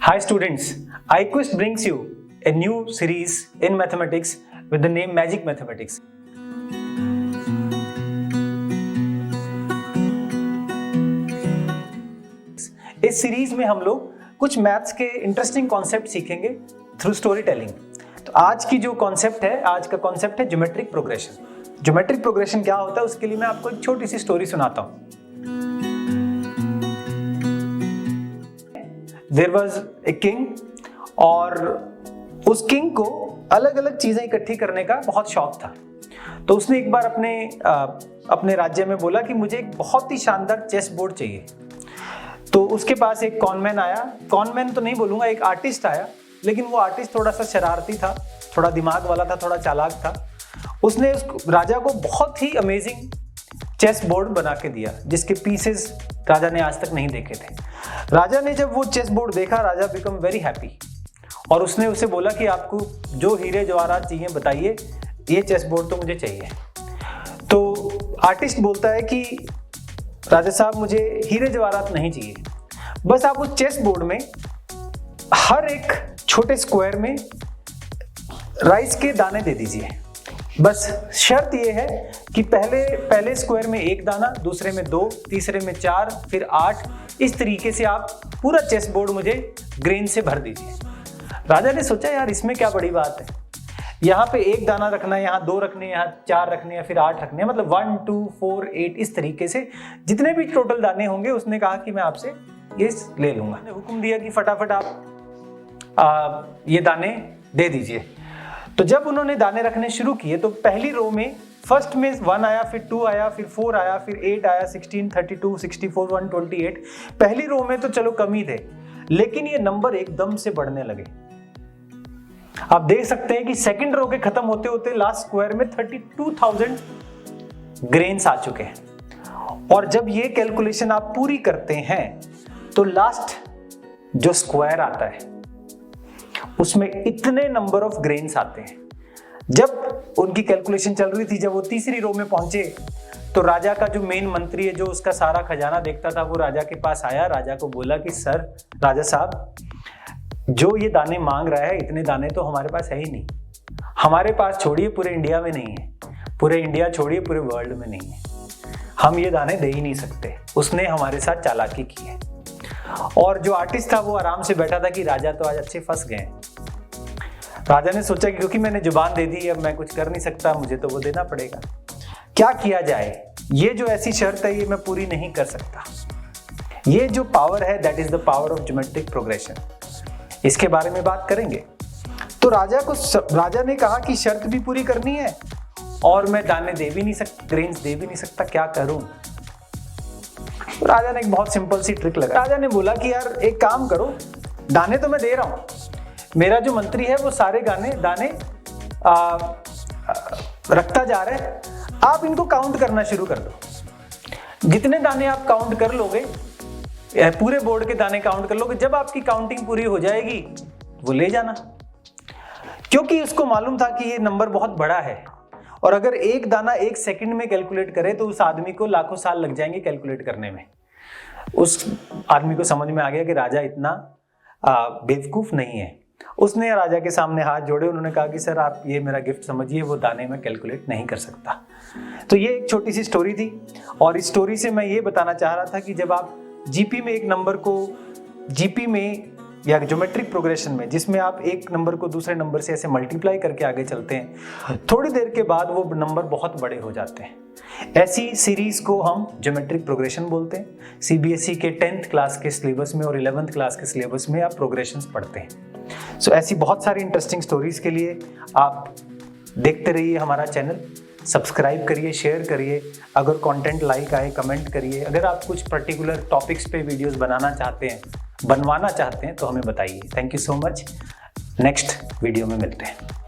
Hi students, iQuest brings you a new series in mathematics with the name Magic Mathematics. इस series में हम लोग कुछ maths के इंटरेस्टिंग कॉन्सेप्ट सीखेंगे थ्रू स्टोरी टेलिंग। तो आज की जो कॉन्सेप्ट है, आज का कॉन्सेप्ट है ज्योमेट्रिक प्रोग्रेशन। ज्योमेट्रिक प्रोग्रेशन क्या होता है उसके लिए मैं आपको एक छोटी सी स्टोरी सुनाता हूँ। There was a king और उस किंग को अलग अलग चीजें इकट्ठी करने का बहुत शौक था। तो उसने एक बार अपने राज्य में बोला कि मुझे एक बहुत ही शानदार चेस बोर्ड चाहिए। तो उसके पास एक कॉनमैन आया, कॉनमैन तो नहीं बोलूंगा, एक आर्टिस्ट आया, लेकिन वो आर्टिस्ट थोड़ा सा शरारती था, थोड़ा दिमाग वाला था, थोड़ा चालाक था। उसने उस राजा को बहुत ही अमेजिंग चेस बोर्ड बना के दिया जिसके पीसेस राजा ने आज तक नहीं देखे थे। राजा ने जब वो चेस बोर्ड देखा, राजा बिकम वेरी हैप्पी और उसने उसे बोला कि आपको जो हीरे जवाहरात चाहिए बताइए, ये चेस बोर्ड तो मुझे चाहिए। तो आर्टिस्ट बोलता है कि राजा साहब मुझे हीरे जवाहरात नहीं चाहिए, बस आप उस चेस बोर्ड में हर एक छोटे स्क्वायर में राइस के दाने दे दीजिए। बस शर्त ये है कि पहले स्क्वायर में एक दाना, दूसरे में 2, तीसरे में 4, फिर 8, इस तरीके से आप पूरा चेस बोर्ड मुझे ग्रेन से भर दीजिए। राजा ने सोचा यार इसमें क्या बड़ी बात है, यहाँ पे एक दाना रखना है, यहाँ 2 रखने, यहाँ 4 रखने हैं, फिर 8 रखने हैं, मतलब 1, 2, 4, 8 इस तरीके से जितने भी टोटल दाने होंगे उसने कहा कि मैं आपसे ये ले लूंगा। हुक्म दिया कि फटाफट आप ये दाने दे दीजिए। तो जब उन्होंने दाने रखने शुरू किए तो पहली रो में फर्स्ट में 1 आया, फिर 2 आया, फिर 4 आया, फिर 8 आया, 16, 32, 64, 128। पहली रो में तो चलो कम ही थे, लेकिन ये नंबर एकदम से बढ़ने लगे। आप देख सकते हैं कि सेकंड रो के खत्म होते होते लास्ट स्क्वायर में 32,000 ग्रेन्स आ चुके हैं। और जब ये कैलकुलेशन आप पूरी करते हैं तो लास्ट जो स्क्वायर आता है उसमें इतने नंबर ऑफ ग्रेन्स आते हैं। जब उनकी कैलकुलेशन चल रही थी, जब वो तीसरी रो में पहुंचे तो राजा का जो मेन मंत्री है, जो उसका सारा खजाना देखता था, वो राजा के पास आया। राजा को बोला कि सर, राजा साहब जो ये दाने मांग रहा है, इतने दाने तो हमारे पास है ही नहीं। हमारे पास छोड़िए पूरे इंडिया में नहीं है, पूरे इंडिया छोड़िए पूरे वर्ल्ड में नहीं है, हम ये दाने दे ही नहीं सकते। उसने हमारे साथ चालाकी की है। और जो आर्टिस्ट था वो आराम से बैठा था कि राजा तो आज अच्छे फंस गए। राजा ने सोचा कि क्योंकि मैंने जुबान दे दी, अब मैं कुछ कर नहीं सकता, मुझे तो वो देना पड़ेगा। क्या किया जाए, ये जो ऐसी शर्त है ये मैं पूरी नहीं कर सकता। ये जो पावर है, that is the power of geometric progression. इसके बारे में बात करेंगे। तो राजा ने कहा कि शर्त भी पूरी करनी है और मैं दाने दे भी नहीं सकता, ग्रेन्स दे भी नहीं सकता, क्या करूं। राजा ने एक बहुत सिंपल सी ट्रिक लगा। राजा ने बोला कि यार एक काम करो, दाने तो मैं दे रहा हूं, मेरा जो मंत्री है वो सारे दाने रखता जा रहा है, आप इनको काउंट करना शुरू कर दो। जितने दाने आप काउंट कर लोगे, पूरे बोर्ड के दाने काउंट कर लोगे, जब आपकी काउंटिंग पूरी हो जाएगी वो ले जाना। क्योंकि उसको मालूम था कि ये नंबर बहुत बड़ा है और अगर एक दाना 1 सेकंड में कैलकुलेट करे तो उस आदमी को लाखों साल लग जाएंगे कैलकुलेट करने में। उस आदमी को समझ में आ गया कि राजा इतना बेवकूफ नहीं है। उसने राजा के सामने हाथ जोड़े, उन्होंने कहा कि सर आप ये मेरा गिफ्ट समझिए, वो दाने में कैलकुलेट नहीं कर सकता। तो ये एक छोटी सी स्टोरी थी और इस स्टोरी से मैं ये बताना चाह रहा था कि जब आप जीपी में एक नंबर को, जीपी में या ज्योमेट्रिक प्रोग्रेशन में, जिसमें आप एक नंबर को दूसरे नंबर से ऐसे मल्टीप्लाई करके आगे चलते हैं, थोड़ी देर के बाद वो नंबर बहुत बड़े हो जाते हैं। ऐसी सीरीज को हम ज्योमेट्रिक प्रोग्रेशन बोलते हैं। सीबीएसई के 10th क्लास के सिलेबस में और 11th क्लास के सिलेबस में आप प्रोग्रेशंस पढ़ते हैं। सो ऐसी बहुत सारी इंटरेस्टिंग स्टोरीज के लिए आप देखते रहिए हमारा चैनल, सब्सक्राइब करिए, शेयर करिए। अगर कंटेंट लाइक आए कमेंट करिए। अगर आप कुछ पर्टिकुलर टॉपिक्स पे वीडियोस बनवाना चाहते हैं तो हमें बताइए। Thank you so much. Next video में मिलते हैं।